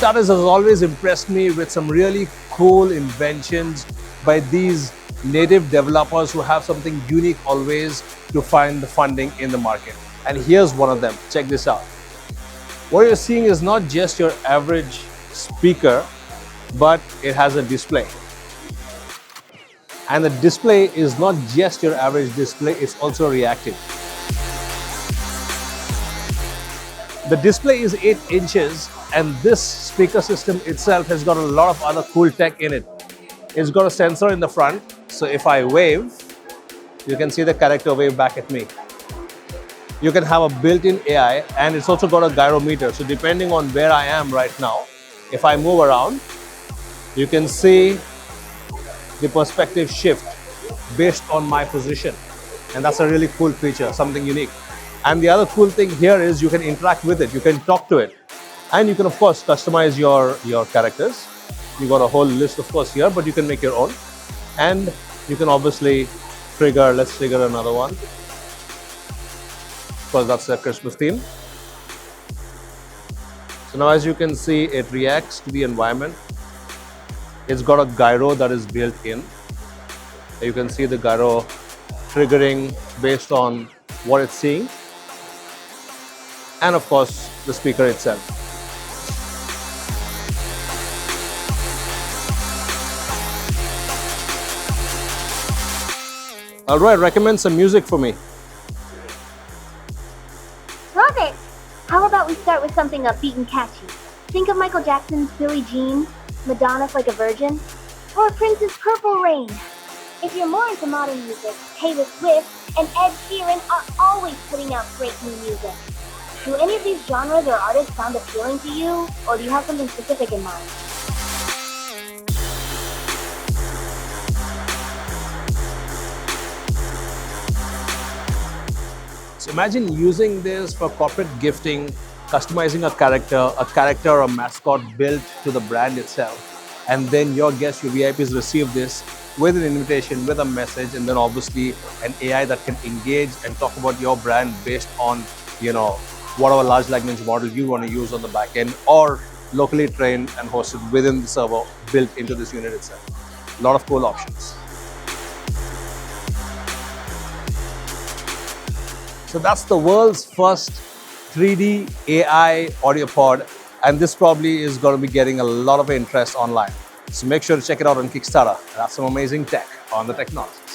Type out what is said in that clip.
Technologist has always impressed me with some really cool inventions by these native developers who have something unique always to find the funding in the market. And here's one of them. Check this out. What you're seeing is not just your average speaker, but it has a display. And the display is not just your average display, it's also reactive. The display is 8 inches, and this speaker system itself has got a lot of other cool tech in it. It's got a sensor in the front, so if I wave, you can see the character wave back at me. You can have a built-in AI, and it's also got a gyrometer. So depending on where I am right now, if I move around, you can see the perspective shift based on my position. And that's a really cool feature, something unique. And the other cool thing here is you can interact with it, you can talk to it. And you can, of course, customize your characters. You got a whole list, of course, here, but you can make your own. And you can obviously trigger, let's trigger another one. Of course, that's the Christmas theme. So now as you can see, it reacts to the environment. It's got a gyro that is built in. You can see the gyro triggering based on what it's seeing. And of course, the speaker itself. All right, recommend some music for me. Love it! How about we start with something upbeat and catchy? Think of Michael Jackson's Billie Jean, Madonna's Like a Virgin, or Prince's Purple Rain. If you're more into modern music, Taylor Swift and Ed Sheeran are always putting out great new music. Do any of these genres or artists sound appealing to you, or do you have something specific in mind? So imagine using this for corporate gifting, customizing a character or mascot built to the brand itself. And then your guests, your VIPs receive this with an invitation, with a message, and then obviously an AI that can engage and talk about your brand based on, whatever large language model you want to use on the back end, or locally trained and hosted within the server built into this unit itself. A lot of cool options. So that's the world's first 3D AI audio pod, and this probably is going to be getting a lot of interest online. So make sure to check it out on Kickstarter. That's some amazing tech on the Technologist.